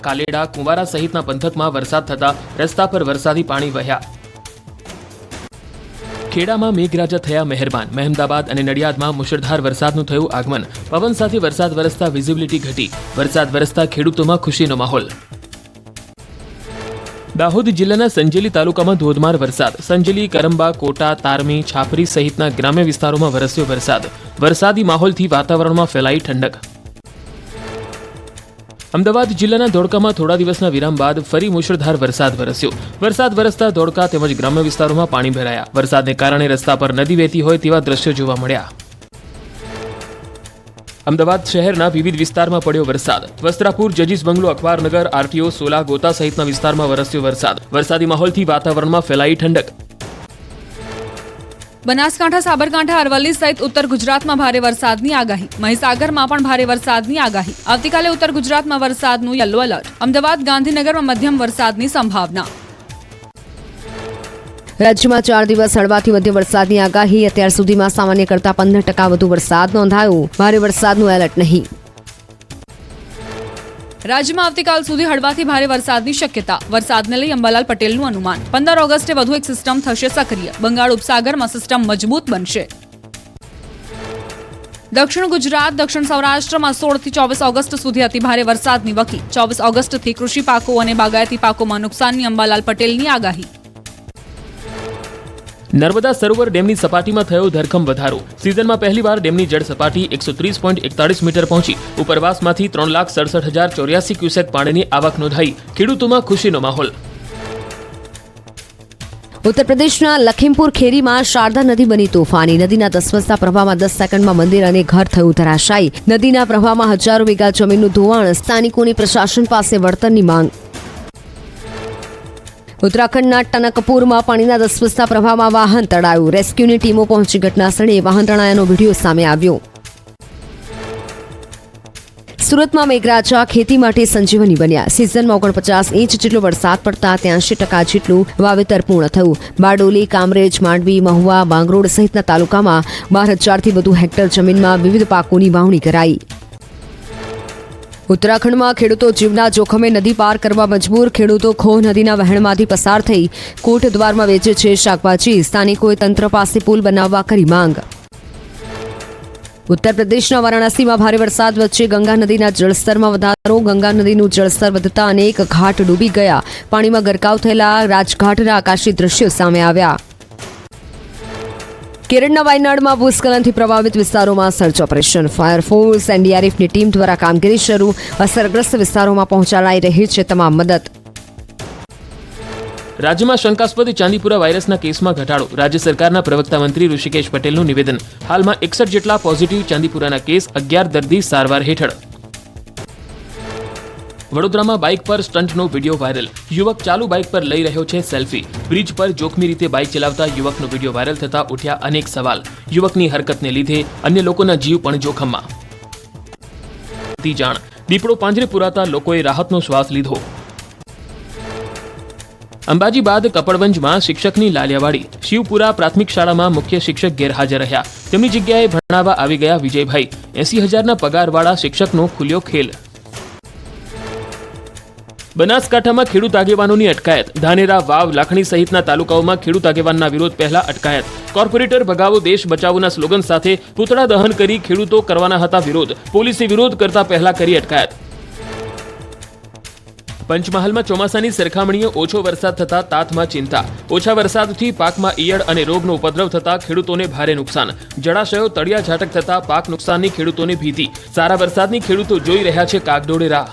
કાલેડા, કુંવારા સહિતના પંથકમાં વરસાદ થતા રસ્તા પર વરસાદી પાણી વહ્યા. ખેડામાં મેઘરાજા થયા મહેરબાન. મહેમદાબાદ અને નડિયાદમાં મુશળધાર વરસાદનું થયું આગમન. પવન સાથે વરસાદ વરસતા વિઝિબિલિટી ઘટી. વરસાદ વરસતા ખેડૂતોમાં ખુશીનો માહોલ. દાહોદ જિલ્લાના સંજેલી તાલુકામાં ધોધમાર વરસાદ. સંજેલી, કરંબા, કોટા, તારમી, છાપરી સહિતના ગ્રામ્ય વિસ્તારોમાં વરસ્યો વરસાદ. વરસાદી માહોલથી વાતાવરણમાં ફેલાઈ ઠંડક. અમદાવાદ જિલ્લાના ધોળકામાં થોડા દિવસના વિરામ બાદ ફરી મુશળધાર વરસાદ વરસ્યો. વરસાદ વરસતા ધોળકા તેમજ ગ્રામ્ય વિસ્તારોમાં પાણી ભરાયા. વરસાદને કારણે રસ્તા પર નદી વહેતી હોય તેવા દ્રશ્યો જોવા મળ્યા. અમદાવાદ શહેરના વિવિધ વિસ્તારમાં પડ્યો વરસાદ. વસ્ત્રાપુર, જજીસ બંગલો, અખબારનગર, આરટીઓ, સોલા, ગોતા સહિતના વિસ્તારમાં વરસ્યો વરસાદ. વરસાદી માહોલથી વાતાવરણમાં ફેલાઈ ઠંડક. બનાસકાંઠા, સાબરકાંઠા, અરવલ્લી સહિત ઉત્તર ગુજરાતમાં ભારે વરસાદની આગાહી. મહીસાગરમાં પણ ભારે વરસાદની આગાહી. આવતીકાલે ઉત્તર ગુજરાતમાં વરસાદનું યલો એલર્ટ. અમદાવાદ, ગાંધીનગરમાં મધ્યમ વરસાદની સંભાવના. રાજ્યમાં 4 દિવસ હળવાથી મધ્યમ વરસાદની આગાહી. અત્યાર સુધીમાં સામાન્ય કરતાં 15% વધુ વરસાદ નોંધાયો. ભારે વરસાદનું એલર્ટ નહીં. રાજ્યમાં આવતીકાલ સુધી હળવાથી ભારે વરસાદની શક્યતા. વરસાદને લઈ અંબાલાલ પટેલનું અનુમાન. 15 ઓગસ્ટે વધુ એક સિસ્ટમ થશે સક્રિય. બંગાળ ઉપસાગરમાં સિસ્ટમ મજબૂત બનશે. દક્ષિણ ગુજરાત, દક્ષિણ સૌરાષ્ટ્રમાં 16 થી 24 ઓગસ્ટ સુધી અતિભારે વરસાદની વકી. 24 ઓગસ્ટથી કૃષિ પાકો અને બાગાયતી પાકોમાં નુકસાનની અંબાલાલ પટેલની આગાહી. નર્મદા સરોવર ડેમની સપાટીમાં થયો ધરખમ વધારો. સિઝનમાં પહેલીવાર ડેમની જળ સપાટી 130.41 મીટર પહોંચી. ઉપરવાસમાંથી 3,67,084 ક્યુસેક પાણીની આવક નોંધાઈ. ખેડૂતોમાં ખુશીનો માહોલ. ઉત્તર પ્રદેશના લખીમપુર ખેરીમાં શારદા નદી બની તોફાની. નદીના ધસમસતા પ્રવાહમાં 10 સેકન્ડમાં મંદિર અને ઘર થયું ધરાશાયી. નદીના પ્રવાહમાં હજારો વીઘા જમીનનું ધોવાણ. સ્થાનિકોની પ્રશાસન પાસે વળતરની માંગ. ઉત્તરાખંડના ટનકપુરમાં પાણીના ધસમસતા પ્રવાહમાં વાહન તણાયું. રેસ્ક્યુની ટીમો પહોંચી ઘટના સ્થળે. વાહન તણાયાનો વિડીયો સામે આવ્યો. સુરતમાં મેઘરાજા ખેતી માટે સંજીવની બન્યા. સિઝનમાં 49 ઇંચ જેટલો વરસાદ પડતા 83% જેટલું વાવેતર પૂર્ણ થયું. બારડોલી, કામરેજ, માંડવી, મહુવા, માંગરોળ સહિતના તાલુકામાં 12,000થી વધુ હેક્ટર જમીનમાં વિવિધ પાકોની વાવણી કરાઈ. ઉત્તરાખંડમાં ખેડૂતો જીવના જોખમે નદી પાર કરવા મજબૂર. ખેડૂતો ખોહ નદીના વહેણમાંથી પસાર થઈ કોટ દ્વારમાં વેચે છે શાકભાજી. સ્થાનિકોએ તંત્ર પાસે પુલ બનાવવા કરી માંગ. ઉત્તર પ્રદેશના વારાણસીમાં ભારે વરસાદ વચ્ચે ગંગા નદીના જળસ્તરમાં વધારો. ગંગા નદીનું જળસ્તર વધતા અનેક ઘાટ ડૂબી ગયા. પાણીમાં ગરકાવ થયેલા રાજઘાટના આકાશી દ્રશ્યો સામે આવ્યા. કેરળના વાયનાડમાં ભૂસ્ખલનથી પ્રભાવિત વિસ્તારોમાં સર્ચ ઓપરેશન. ફાયરફોર્સ, એનડીઆરએફની ટીમ દ્વારા કામગીરી શરૂ. અસરગ્રસ્ત વિસ્તારોમાં પહોંચાડાઈ રહી છે તમામ મદદ. રાજ્યમાં શંકાસ્પદ ચાંદીપુરા વાયરસના કેસમાં ઘટાડો. રાજ્ય સરકારના પ્રવક્તા મંત્રી ઋષિકેશ પટેલનું નિવેદન. હાલમાં 61 જેટલા પોઝિટિવ ચાંદીપુરાના કેસ, 11 દર્દી સારવાર હેઠળ. વડોદરામાં બાઇક પર સ્ટંટનો વિડીયો વાયરલ. યુવક ચાલુ બાઇક પર લઈ રહ્યો છે સેલ્ફી. બ્રિજ પર જોખમી રીતે બાઇક ચલાવતા યુવકનો વિડીયો વાયરલ થતા ઉઠ્યા અનેક સવાલ. યુવકની હરકતને લીધે અન્ય લોકોના જીવ પણ જોખમમાં. જાણ. દીપડો પાંજરે પુરાતા લોકોએ રાહતનો શ્વાસ લીધો. અંબાજી બાદ કપડવંજમાં શિક્ષકની લાલિયાવાડી. શિવપુરા પ્રાથમિક શાળામાં મુખ્ય શિક્ષક ગેરહાજર રહ્યા. તેમની જગ્યાએ ભણાવવા આવી ગયા વિજયભાઈ. 80,000ના પગારવાળા શિક્ષકનો ખુલ્યો ખેલ. બનાસકાંઠામાં ખેડૂત આગેવાનોની અટકાયત. ધાનેરા, વાવ, લાખણી સહિતના તાલુકાઓમાં ખેડૂત આગેવાનના વિરોધ પહેલા અટકાયત. કોર્પોરેટર ભગાવો દેશ બચાવોના સ્લોગન સાથે પૂતળા દહન કરી ખેડૂતો કરવાના હતા વિરોધ. પોલીસે વિરોધ કરતા પહેલા કરી અટકાયત. પંચમહાલમાં ચોમાસાની સરખામણીએ ઓછો વરસાદ થતા તાતમાં ચિંતા. ઓછા વરસાદથી પાકમાં ઈયળ અને રોગનો ઉપદ્રવ થતા ખેડૂતોને ભારે નુકસાન. જળાશયો તળિયા ઝાટક થતા પાક નુકસાનની ખેડૂતોને ભીતિ. સારા વરસાદની ખેડૂતો જોઈ રહ્યા છે કાગડોળે રાહ.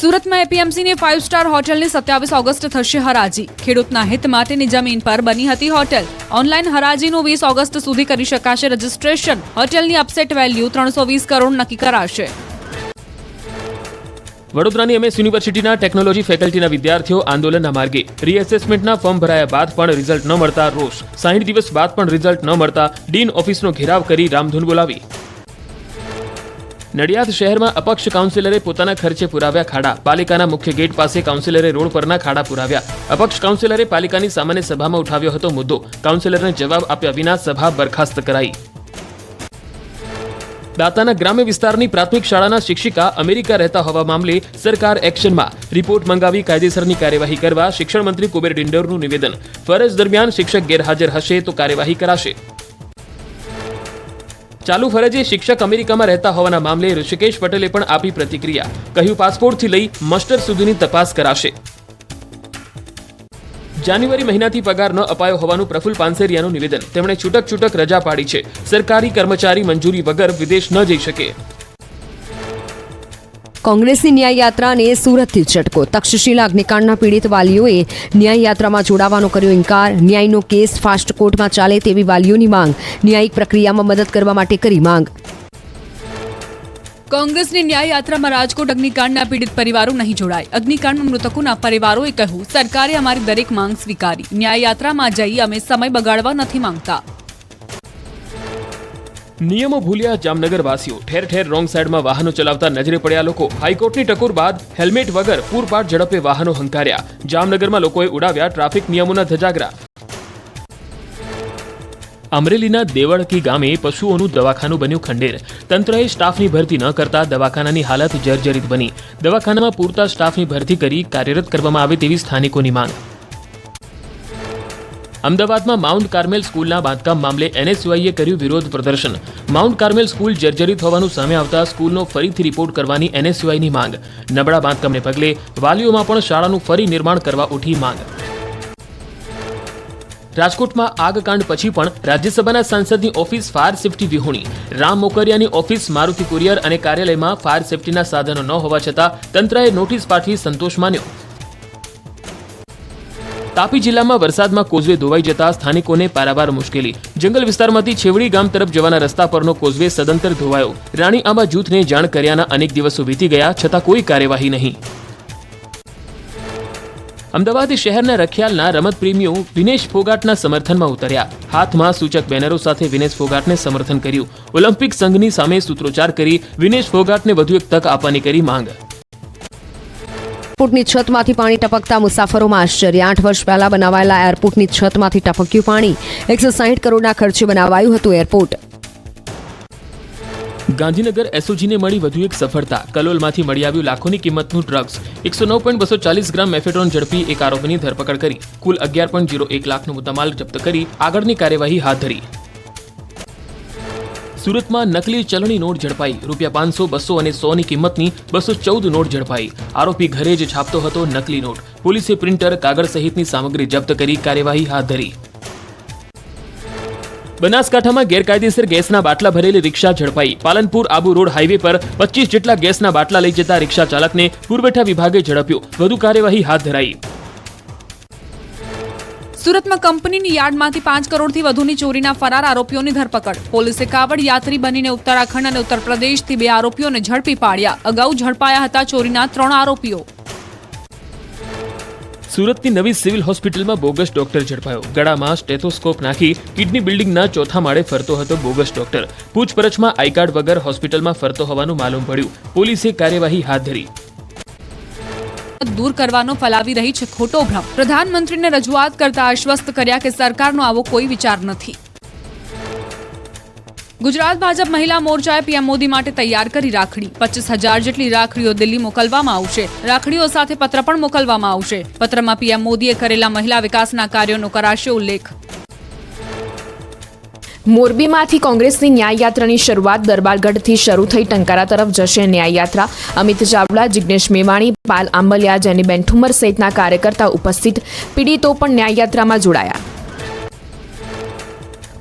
સુરતમાં એપીએમસીની 5 સ્ટાર હોટલની 27 ઓગસ્ટ થશે હરાજી. ખેડૂતના હિત માટેની જમીન પર બની હતી હોટેલ. ઓનલાઈન હરાજીનું 20 ઓગસ્ટ સુધી કરી શકાશે રજીસ્ટ્રેશન. હોટેલની અપસેટ વેલ્યુ 320 કરોડ નક્કી કરાશે. વડોદરાની એમએસ યુનિવર્સિટીના ટેકનોલોજી ફેકલ્ટીના વિદ્યાર્થીઓ આંદોલનના માર્ગે. રીએસેસમેન્ટના ફોર્મ ભરાયા બાદ પણ રિઝલ્ટ ન મળતા રોષ. 60 દિવસ બાદ પણ રિઝલ્ટ ન મળતા ડીન ઓફિસનો ઘેરાવ કરી રામધૂન બોલાવી. નડિયાદ શહેરમાં અપક્ષ કાઉન્સિલરે પોતાના ખર્ચે પુરાવ્યા ખાડા. પાલિકાના મુખ્ય ગેટ પાસે કાઉન્સિલરે રોડ પરના ખાડા પુરાવ્યા. અપક્ષ કાઉન્સિલરે પાલિકાની સામાન્ય સભામાં ઉઠાવ્યો હતો મુદ્દો. કાઉન્સિલરને જવાબ આપ્યા વિના સભા બરખાસ્ત કરાઈ. દાતાના ગ્રામ્ય વિસ્તારની પ્રાથમિક શાળાના શિક્ષિકા અમેરિકા રહેતા હોવા મામલે સરકાર એક્શનમાં. રિપોર્ટ મંગાવી કાયદેસરની કાર્યવાહી કરવા શિક્ષણ મંત્રી કુબેર ડિંડોરનું નિવેદન. ફરજ દરમિયાન શિક્ષક ગેરહાજર હશે તો કાર્યવાહી કરાશે. ચાલુ ફરજે શિક્ષક અમેરિકામાં રહેતા હોવાના મામલે ઋષિકેશ પટેલે પણ આપી પ્રતિક્રિયા. કહ્યું, પાસપોર્ટથી લઈ મસ્ટર સુધીની તપાસ કરાશે. જાન્યુઆરી મહિનાથી પગાર ન અપાયો હોવાનું પ્રફુલ પાનસેરિયાનું નિવેદન. તેમણે છૂટક રજા પાડી છે. સરકારી કર્મચારી મંજૂરી વગર વિદેશ ન જઈ શકે. કોંગ્રેસની ન્યાય યાત્રાને સુરતથી ઝટકો. તક્ષશિલા અગ્નિકાંડના પીડિત વાલીઓએ ન્યાય યાત્રામાં જોડાવાનો કર્યો ઇનકાર. ન્યાયનો કેસ ફાસ્ટ કોર્ટમાં ચાલે તેવી વાલીઓની માંગ. ન્યાયિક પ્રક્રિયામાં મદદ કરવા માટે કરી માંગ. કોંગ્રેસની ન્યાય યાત્રામાં રાજકોટ અગ્નિકાંડના પીડિત પરિવારો નહીં જોડાય. અગ્નિકાંડમાં મૃતકોના પરિવારોએ કહ્યું, સરકારે અમારી દરેક માંગ સ્વીકારી. ન્યાય યાત્રામાં જઈ અમે સમય બગાડવા નથી માંગતા. નિયમો ભૂલ્યા જામનગર વાસીઓ. ઠેર ઠેર રોંગ સાઈડમાં વાહનો ચલાવતા નજરે પડ્યા લોકો. હાઈકોર્ટની ટકોર બાદ હેલ્મેટ વગર પૂરપાટ ઝડપે વાહનો હંકાર્યા. જામનગરમાં લોકોએ ઉડાવ્યા ટ્રાફિક નિયમોના ધજાગરા. અમરેલીના દેવળકી ગામે પશુઓનું દવાખાનું બન્યું ખંડેર. તંત્રએ સ્ટાફની ભરતી ન કરતા દવાખાનાની હાલત જર્જરિત બની. દવાખાનામાં પૂરતા સ્ટાફની ભરતી કરી કાર્યરત કરવામાં આવે તેવી સ્થાનિકોની માંગ. અમદાવાદમાં માઉન્ટ કાર્મેલ સ્કૂલના બાંધકામ મામલે NSUIએ કર્યું વિરોધ પ્રદર્શન. માઉન્ટ કાર્મેલ સ્કૂલ જર્જરિત હોવાનું સામે આવતા સ્કૂલનો ફરીથી રિપોર્ટ કરવાની NSUIની માંગ. નબળા બાંધકામને પગલે વાલીઓમાં પણ શાળાનું ફરી નિર્માણ કરવા ઉઠી માંગ. રાજકોટમાં આગકાંડ પછી પણ રાજ્યસભાના સાંસદની ઓફિસ ફાયર સેફટી વિહોણી. રામ મોકરિયાની ઓફિસ, મારુતિ કુરિયર અને કાર્યાલયમાં ફાયર સેફટીના સાધનો ન હોવા છતાં તંત્રએ નોટિસ પાઠવી સંતોષ માન્યો. તાપી જિલ્લામાં વરસાદમાં કોઝવે ધોવાઈ જતા સ્થાનિકોને પારાવાર મુશ્કેલી. જંગલ વિસ્તારમાંથી છેવડી ગામ તરફ જવાના રસ્તા પરનો કોઝવે સદંતર ધોવાયો. રાણી આંબા જૂથને જાણ કર્યાના અનેક દિવસો વીતી ગયા છતાં કોઈ કાર્યવાહી નહીં. અમદાવાદ શહેરના રખિયાલના રમત પ્રેમીઓ વિનેશ ફોગાટના સમર્થનમાં ઉતર્યા. હાથમાં સૂચક બેનરો સાથે વિનેશ ફોગાટને સમર્થન કર્યું. ઓલિમ્પિક સંઘની સામે સૂત્રોચ્ચાર કરી વિનેશ ફોગાટને વધુ એક તક આપવાની કરી માંગ. એરપોર્ટની છતમાંથી પાણી ટપકતા મુસાફરોમાં આશ્ચર્ય. 8 વર્ષ પહેલા બનાવાયેલા એરપોર્ટની છતમાંથી ટપક્યું પાણી. 160 કરોડના ખર્ચે બનાવાયું હતું એરપોર્ટ. ગાંધીનગર SOGને મળી વધુ એક સફળતા. કલોલમાંથી મળી આવ્યું લાખોની કિંમતનું ડ્રગ્સ. 109.240 ગ્રામ મેફેડ્રોન ઝડપી એક આરોપીની ધરપકડ કરી. કુલ 11.01 લાખનો મુદ્દામાલ જપ્ત કરી આગળની કાર્યવાહી હાથ ધરી. સુરતમાં નકલી ચલણી નોટ ઝડપાઈ. ₹500, 200 અને 100ની કિંમતની 214 નોટ ઝડપાઈ. આરોપી ઘરે જ છાપતો હતો નકલી નોટ. પોલીસે પ્રિન્ટર, કાગળ સહિતની સામગ્રી જપ્ત કરી કાર્યવાહી હાથ ધરી. બનાસકાંઠામાં ગેરકાયદેસર ગેસના બાટલા ભરેલી રિક્ષા ઝડપાઈ. પાલનપુર આબુ રોડ હાઈવે પર 25 જેટલા ગેસના બાટલા લઈ જતા રિક્ષા ચાલકને પુરવઠા વિભાગે ઝડપ્યો. વધુ કાર્યવાહી હાથ ધરાઈ. સુરતમાં કંપનીની યાર્ડમાંથી 5 કરોડથી વધુની ચોરીના ફરાર આરોપીઓની ધરપકડ. પોલીસે કાવડ યાત્રી બનીને ઉત્તરાખંડ અને ઉત્તર પ્રદેશથી 2 આરોપીઓને ઝડપી પાડ્યા. અગાઉ ઝડપાયા હતા ચોરીના 3 આરોપીઓ. સુરતની નવી સિવિલ હોસ્પિટલમાં બોગસ ડોક્ટર ઝડપાયો. ગળામાં સ્ટેથોસ્કોપ નાખી કિડની બિલ્ડિંગના 4થા માળે ફરતો હતો બોગસ ડોક્ટર. પૂછપરછમાં આઈ કાર્ડ વગર હોસ્પિટલમાં ફરતો હોવાનું માલુમ પડ્યું. પોલીસે કાર્યવાહી હાથ ધરી. દૂર કરવાનો ફેલાવી રહી છે ખોટો ભ્રમ. પ્રધાનમંત્રીને રજૂઆત કરતા આશ્વસ્ત કર્યા કે સરકારનો આવો કોઈ વિચાર નથી. ગુજરાત ભાજપ મહિલા મોરચાએ પીએમ મોદી માટે તૈયાર કરી રાખડી. 25,000 જેટલી રાખડીઓ દિલ્હી મોકલવામાં આવશે. રાખડીઓ સાથે પત્ર પણ મોકલવામાં આવશે. પત્રમાં પીએમ મોદીએ કરેલા મહિલા વિકાસના કાર્યોનો કરાશે ઉલ્લેખ. મોરબીમાંથી કોંગ્રેસની ન્યાય યાત્રાની શરૂઆત. દરબારગઢથી શરૂ થઈ ટંકારા તરફ જશે ન્યાય યાત્રા. અમિત ચાવડા, જિગ્નેશ મેવાણી, પાલ આંબલિયા, જેનીબેન ઠુમર સહિતના કાર્યકર્તા ઉપસ્થિત. પીડિતો પણ ન્યાય યાત્રામાં જોડાયા.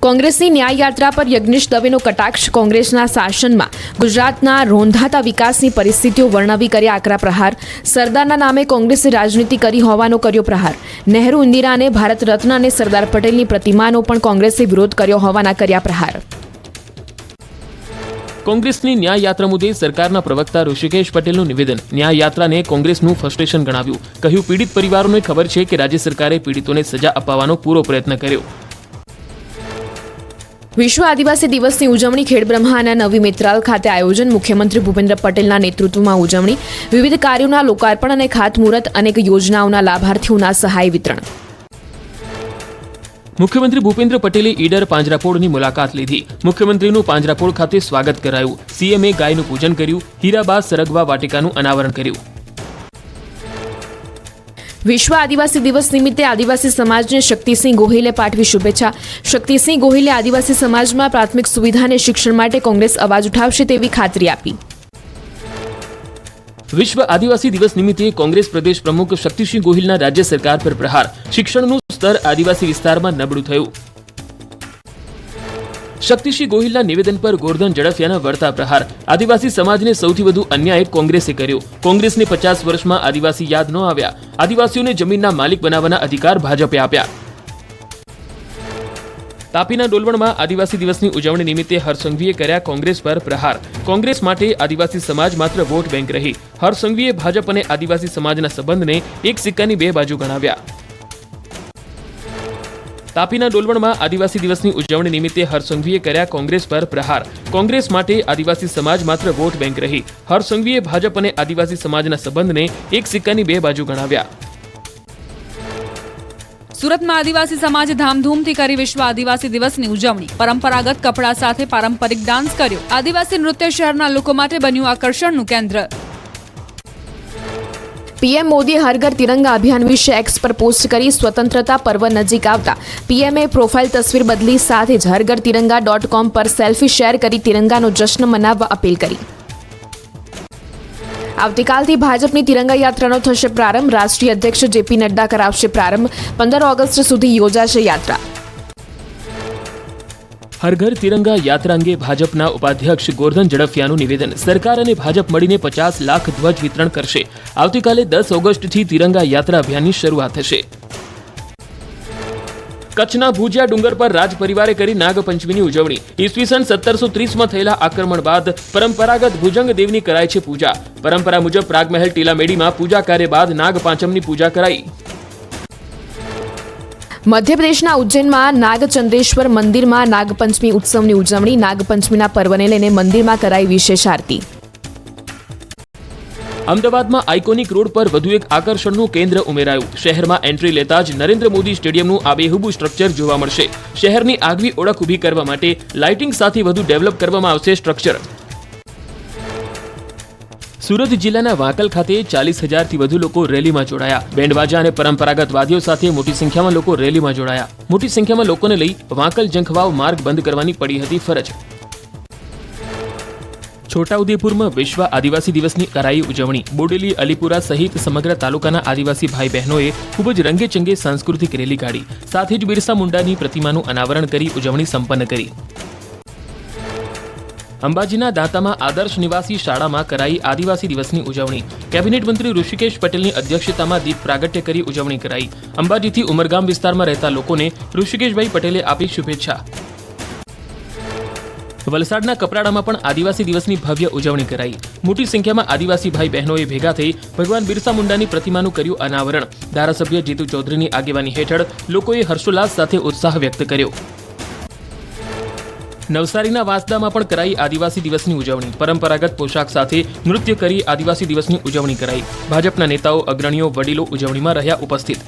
કોંગ્રેસની ન્યાય યાત્રા પર યજ્ઞેશ દવેનો કટાક્ષ. કોંગ્રેસના શાસનમાં ગુજરાતના રોંધાતા વિકાસની પરિસ્થિતિઓ વર્ણવી કર્યા આકરા પ્રહાર. સરદારના નામે કોંગ્રેસે રાજનીતિ કરી હોવાનો કર્યો પ્રહાર. નહેરુ, ઇન્દિરાને, ભારત રત્ન અને સરદાર પટેલની પ્રતિમાનો પણ કોંગ્રેસે વિરોધ કર્યો હોવાના કર્યા પ્રહાર. કોંગ્રેસની ન્યાય યાત્રા મુદ્દે સરકારના પ્રવક્તા ઋષિકેશ પટેલનું નિવેદન. ન્યાય યાત્રાને કોંગ્રેસનું ફ્રસ્ટ્રેશન ગણાવ્યું. કહ્યું, પીડિત પરિવારોને ખબર છે કે રાજ્ય સરકારે પીડિતોને સજા અપાવવાનો પૂરો પ્રયત્ન કર્યો. વિશ્વ આદિવાસી દિવસની ઉજવણી. ખેડબ્રહ્માના નવી મિત્રાલ ખાતે આયોજન. મુખ્યમંત્રી ભૂપેન્દ્ર પટેલના નેતૃત્વમાં ઉજવણી. વિવિધ કાર્યોના લોકાર્પણ અને ખાતમુહૂર્ત. અનેક યોજનાઓના લાભાર્થીઓના સહાય વિતરણ. મુખ્યમંત્રી ભૂપેન્દ્ર પટેલે ઈડર પાંજરાપોળની મુલાકાત લીધી. મુખ્યમંત્રીનું પાંજરાપોળ ખાતે સ્વાગત કરાયું. સીએમએ ગાયનું પૂજન કર્યું. હીરાબા સરગવા વાટિકાનું અનાવરણ કર્યું. વિશ્વ આદિવાસી દિવસ નિમિત્તે આદિવાસી સમાજને શક્તિસિંહ ગોહિલે પાઠવી શુભેચ્છા. શક્તિસિંહ ગોહિલે આદિવાસી સમાજમાં પ્રાથમિક સુવિધા અને શિક્ષણ માટે કોંગ્રેસ અવાજ ઉઠાવશે તેવી ખાતરી આપી. વિશ્વ આદિવાસી દિવસ નિમિત્તે કોંગ્રેસ પ્રદેશ પ્રમુખ શક્તિસિંહ ગોહિલના રાજ્ય સરકાર પર પ્રહાર. શિક્ષણનું સ્તર આદિવાસી વિસ્તારમાં નબળું થયું. શક્તિસિંહ ગોહિલના નિવેદન પર ગોરધન ઝડફિયાના વળતા પ્રહાર. આદિવાસી સમાજને સૌથી વધુ અન્યાય કોંગ્રેસે કર્યો. કોંગ્રેસને 50 વર્ષમાં આદિવાસી યાદ ન આવ્યા. આદિવાસીઓને જમીનના માલિક બનાવવાના અધિકાર ભાજપે આપ્યા. તાપીના ડોલવણમાં આદિવાસી દિવસની ઉજવણી નિમિત્તે હર્ષ સંઘવીએ કર્યા કોંગ્રેસ પર પ્રહાર. કોંગ્રેસ માટે આદિવાસી સમાજ માત્ર વોટ બેંક રહી. હર્ષ સંઘવીએ ભાજપ અને આદિવાસી સમાજના સંબંધને એક સિક્કાની બે બાજુ ગણાવ્યા. તાપીના ડોલવણમાં આદિવાસી દિવસની ઉજવણી નિમિત્તે હર્ષ સંઘવીએ કર્યા કોંગ્રેસ પર પ્રહાર. કોંગ્રેસ માટે આદિવાસી સમાજ માત્ર વોટ બેંક રહી. હર્ષ સંઘવીએ ભાજપ અને આદિવાસી સમાજના સંબંધને એક સિક્કાની બે બાજુ ગણાવ્યા. સુરતમાં આદિવાસી સમાજે ધામધૂમથી કરી વિશ્વ આદિવાસી દિવસની ઉજવણી. પરંપરાગત કપડા સાથે પારંપરિક ડાન્સ કર્યો. આદિવાસી નૃત્ય શહેરના લોકો માટે બન્યું આકર્ષણનું કેન્દ્ર. પીએમ મોદીએ હર ઘર તિરંગા અભિયાન વિશે એક્સ પર પોસ્ટ કરી. સ્વતંત્રતા પર્વ નજીક આવતા પીએમએ પ્રોફાઇલ તસવીર બદલી. સાથે જ હરઘરતિરંગા.com પર સેલ્ફી શેર કરી તિરંગાનો જશ્ન મનાવવા અપીલ કરી. આવતીકાલથી ભાજપની તિરંગા યાત્રાનો થશે પ્રારંભ. રાષ્ટ્રીય અધ્યક્ષ જેપી નડ્ડા કરાવશે પ્રારંભ. 15 ઓગસ્ટ સુધી યોજાશે યાત્રા. હર ઘર તિરંગા યાત્રા અંગે ભાજપના ઉપાધ્યક્ષ ગોરધન ઝડફિયાનું નિવેદન. સરકાર અને ભાજપ મળીને 50 લાખ ધ્વજ વિતરણ કરશે. આવતીકાલે 10 ઓગસ્ટથી તિરંગા યાત્રા અભિયાનની શરૂઆત થશે. કચ્છના ભુજિયા ડુંગર પર રાજ પરિવારે કરી નાગપંચમીની ઉજવણી. ઈસવીસન 1730માં થયેલા આક્રમણ બાદ પરંપરાગત ભુજંગ દેવની કરાય છે પૂજા. પરંપરા મુજબ પ્રાગમહેલ ટીલામેડીમાં પૂજા કાર્ય બાદ નાગપાંચમની પૂજા કરાઈ. મધ્યપ્રદેશના ઉજ્જૈનમાં નાગચંદ્રેશ્વર મંદિરમાં નાગપંચમી ઉત્સવની ઉજવણી. નાગપંચમીના પર્વને લઈને મંદિરમાં કરાઈ વિશેષ આરતી. અમદાવાદમાં આઇકોનિક રોડ પર વધુ એક આકર્ષણનું કેન્દ્ર ઉમેરાયું. શહેરમાં એન્ટ્રી લેતા જ નરેન્દ્ર મોદી સ્ટેડિયમનું આબેહૂબ સ્ટ્રક્ચર જોવા મળશે. શહેરની આગવી ઓળખ ઊભી કરવા માટે લાઇટિંગ સાથે વધુ ડેવલપ કરવામાં આવશે સ્ટ્રક્ચર. સુરત જિલ્લાના વાંકલ ખાતે 40,000થી વધુ લોકો રેલીમાં જોડાયા. બેન્ડવાજા અને પરંપરાગત વાદ્યો સાથે મોટી સંખ્યામાં લોકો રેલીમાં જોડાયા. મોટી સંખ્યામાં લોકોને લઈ વાંકલ જંખવાવ માર્ગ બંધ કરવાની પડી હતી ફરજ. છોટાઉદેપુરમાં વિશ્વ આદિવાસી દિવસની કરાઈ ઉજવણી. બોડેલી, અલીપુરા સહિત સમગ્ર તાલુકાના આદિવાસી ભાઈ બહેનોએ ખૂબ જ રંગેચંગે સાંસ્કૃતિક રેલી કાઢી. સાથે જ બિરસા મુંડાની પ્રતિમાનું અનાવરણ કરી ઉજવણી સંપન્ન કરી. અંબાજીના દાંતામાં આદર્શ નિવાસી શાળામાં કરાઈ આદિવાસી દિવસની ઉજવણી. કેબિનેટ મંત્રી ઋષિકેશ પટેલની અધ્યક્ષતામાં દીપ પ્રાગટ્ય કરી ઉજવણી કરાઈ. અંબાજીથી ઉમરગામ વિસ્તારમાં રહેતા લોકોને ઋષિકેશભાઈ પટેલે આપી શુભેચ્છા. વલસાડના કપરાડામાં પણ આદિવાસી દિવસની ભવ્ય ઉજવણી કરાઈ. મોટી સંખ્યામાં આદિવાસી ભાઈ બહેનોએ ભેગા થઈ ભગવાન બિરસા મુંડાની પ્રતિમાનું કર્યું અનાવરણ. ધારાસભ્ય જીતુ ચૌધરીની આગેવાની હેઠળ લોકોએ હર્ષોલ્લાસ સાથે ઉત્સાહ વ્યક્ત કર્યો. નવસારીના વાંસદામાં પણ કરાઈ આદિવાસી દિવસની ઉજવણી. પરંપરાગત પોશાક સાથે નૃત્ય કરી આદિવાસી દિવસની ઉજવણી કરાઈ. ભાજપના નેતાઓ, અગ્રણીઓ, વડીલો ઉજવણીમાં રહ્યા ઉપસ્થિત.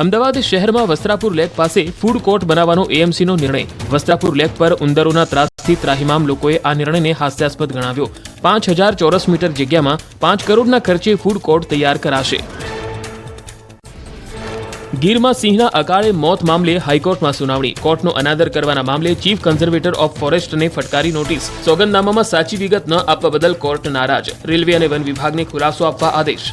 અમદાવાદ શહેરમાં વસ્ત્રાપુર લેક પાસે ફૂડ કોર્ટ બનાવવાનો એએમસીનો નિર્ણય. વસ્ત્રાપુર લેક પર ઉંદરોના ત્રાસથી ત્રાહિમામ લોકોએ આ નિર્ણયને હાસ્યાસ્પદ ગણાવ્યો. 5,000 ચોરસ મીટર જગ્યામાં 5 કરોડના ખર્ચે ફૂડ કોર્ટ તૈયાર કરાશે. ગીરમાં સિંહના અકાળે મોત મામલે હાઈકોર્ટમાં સુનાવણી. કોર્ટનો અનાદર કરવાના મામલે ચીફ કન્ઝર્વેટર ઓફ ફોરેસ્ટને ફટકારી નોટિસ. સોગંદનામામાં સાચી વિગત ન આપવા બદલ કોર્ટ નારાજ. રેલવે અને વન વિભાગને ખુલાસો આપવા આદેશ.